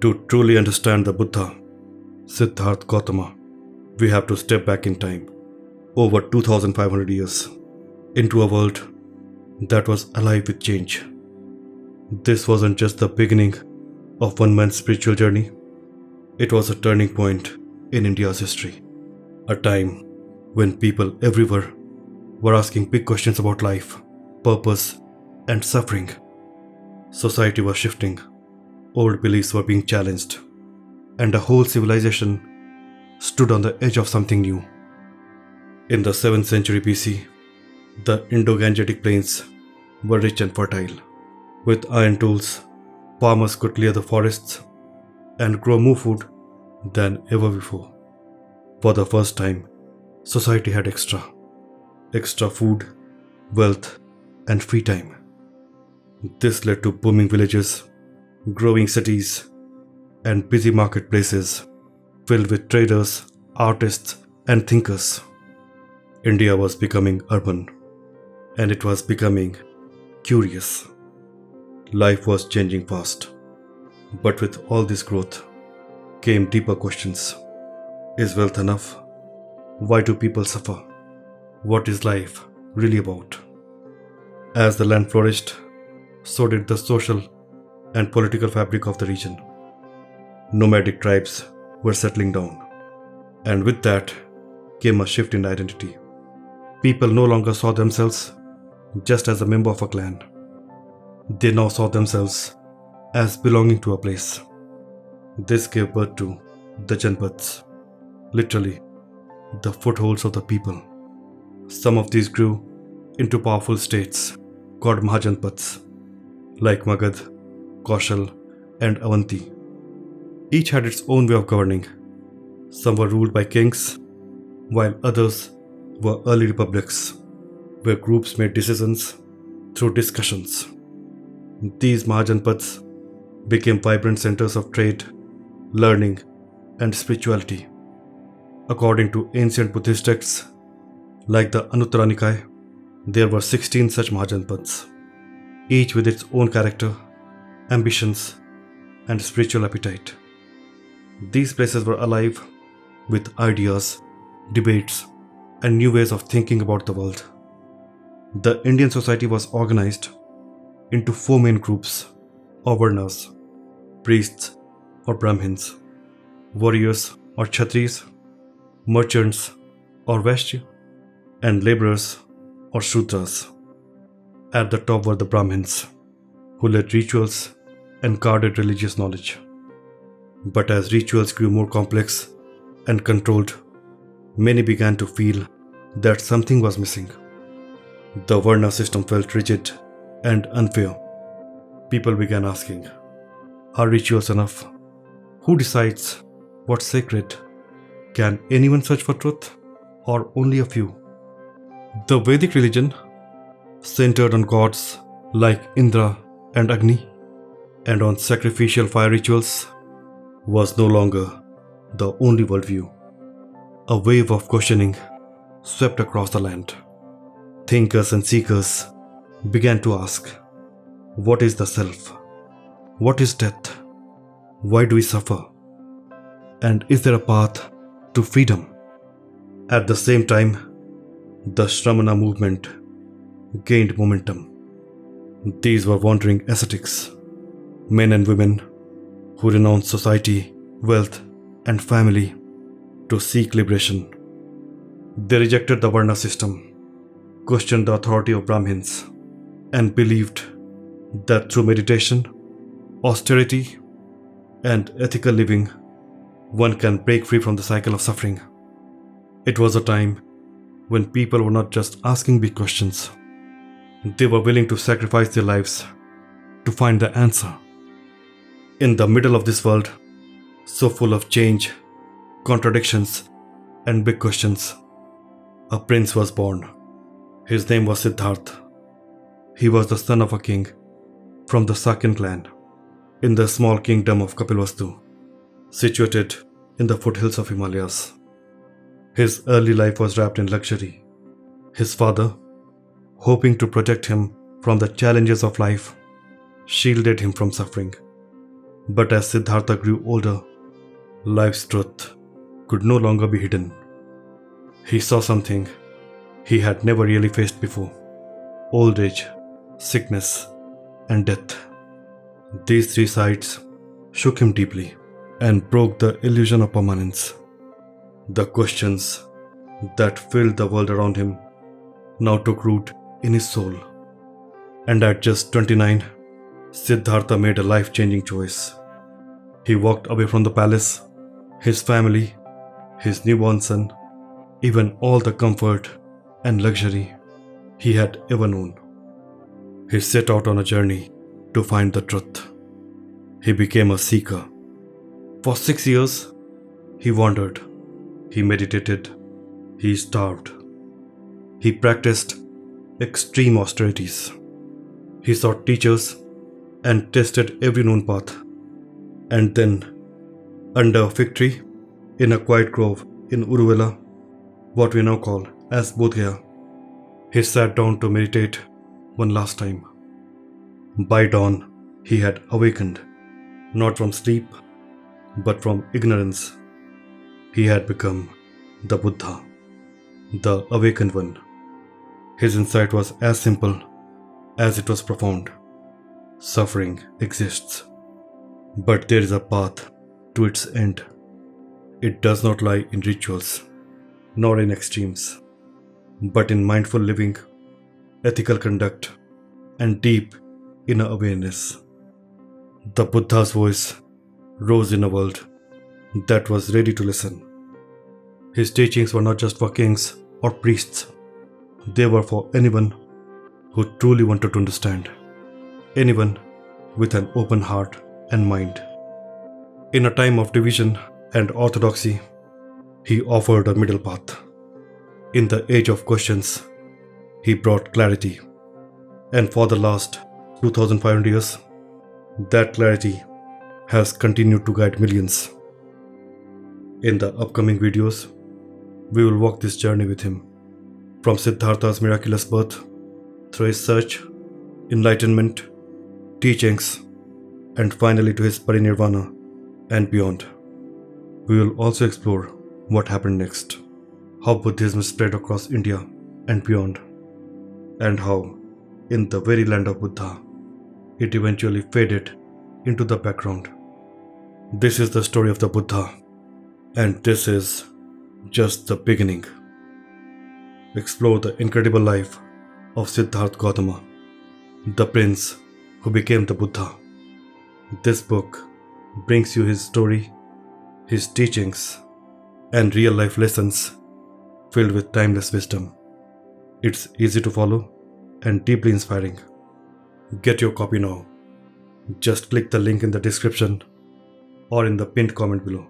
To truly understand the Buddha, Siddhartha Gautama, we have to step back in time, over 2500 years, into a world that was alive with change. This wasn't just the beginning of one man's spiritual journey, it was a turning point in India's history. A time when people everywhere were asking big questions about life, purpose, and suffering. Society was shifting, old beliefs were being challenged, and a whole civilization stood on the edge of something new. In the 7th century BC, the Indo-Gangetic plains were rich and fertile. With iron tools, farmers could clear the forests and grow more food than ever before. For the first time, society had extra food, wealth, and free time. This led to booming villages, growing cities, and busy marketplaces filled with traders, artists, and thinkers. India was becoming urban, and it was becoming curious. Life was changing fast. But with all this growth came deeper questions. Is wealth enough? Why do people suffer? What is life really about? As the land flourished, so did the social and political fabric of the region. Nomadic tribes were settling down, and with that came a shift in identity. People no longer saw themselves just as a member of a clan. They now saw themselves as belonging to a place. This gave birth to the Janpads, literally the footholds of the people. Some of these grew into powerful states called Mahajanpads, like Magad, Kaushal, and Avanti. Each had its own way of governing. Some were ruled by kings, while others were early republics, where groups made decisions through discussions. These Mahajanpads became vibrant centers of trade, learning, and spirituality. According to ancient Buddhist texts, like the Anuttara Nikaya, there were 16 such Mahajanpads, each with its own character, ambitions, and spiritual appetite. These places were alive with ideas, debates, and new ways of thinking about the world. The Indian society was organized into 4 main groups or varnas: priests or Brahmins, warriors or Kshatriyas, merchants or Vaishya, and laborers or Shudras. At the top were the Brahmins, who led rituals and guarded religious knowledge. But as rituals grew more complex and controlled, many began to feel that something was missing. The Varna system felt rigid and unfair. People began asking, are rituals enough? Who decides what's sacred? Can anyone search for truth, or only a few? The Vedic religion, centered on gods like Indra and Agni, and on sacrificial fire rituals, was no longer the only worldview. A wave of questioning swept across the land. Thinkers and seekers began to ask, what is the self? What is death? Why do we suffer? And is there a path to freedom? At the same time, the Shramana movement gained momentum. These were wandering ascetics, men and women who renounced society, wealth, and family to seek liberation. They rejected the Varna system, questioned the authority of Brahmins, and believed that through meditation, austerity, and ethical living, one can break free from the cycle of suffering. It was a time when people were not just asking big questions, they were willing to sacrifice their lives to find the answer. In the middle of this world, so full of change, contradictions, and big questions, a prince was born. His name was Siddhartha. He was the son of a king from the Sakyan clan in the small kingdom of Kapilvastu, situated in the foothills of Himalayas. His early life was wrapped in luxury. His father, hoping to protect him from the challenges of life, shielded him from suffering. But as Siddhartha grew older, life's truth could no longer be hidden. He saw something he had never really faced before: old age, sickness, and death. These three sides shook him deeply and broke the illusion of permanence. The questions that filled the world around him now took root in his soul. And at just 29, Siddhartha made a life-changing choice. He walked away from the palace, his family, his newborn son, even all the comfort and luxury he had ever known. He set out on a journey to find the truth. He became a seeker. For 6 years, he wandered, he meditated, he starved. He practiced extreme austerities. He sought teachers and tested every known path. And then, under a fig tree, in a quiet grove in Uruvela, what we now call as Bodh Gaya, he sat down to meditate one last time. By dawn, he had awakened, not from sleep, but from ignorance. He had become the Buddha, the awakened one. His insight was as simple as it was profound. Suffering exists, but there is a path to its end. It does not lie in rituals, nor in extremes, but in mindful living, ethical conduct, and deep inner awareness. The Buddha's voice rose in a world that was ready to listen. His teachings were not just for kings or priests, they were for anyone who truly wanted to understand, anyone with an open heart and mind. In a time of division and orthodoxy, he offered a middle path. In the age of questions, he brought clarity. And for the last 2500 years, that clarity has continued to guide millions. In the upcoming videos, we will walk this journey with him, from Siddhartha's miraculous birth, through his search, enlightenment, teachings, and finally to his parinirvana and beyond. We will also explore what happened next, how Buddhism spread across India and beyond, and how, in the very land of Buddha, it eventually faded into the background. This is the story of the Buddha, and this is just the beginning. Explore the incredible life of Siddhartha Gautama, the prince who became the Buddha. This book brings you his story, his teachings, and real life lessons filled with timeless wisdom. It's easy to follow and deeply inspiring. Get your copy now. Just click the link in the description or in the pinned comment below.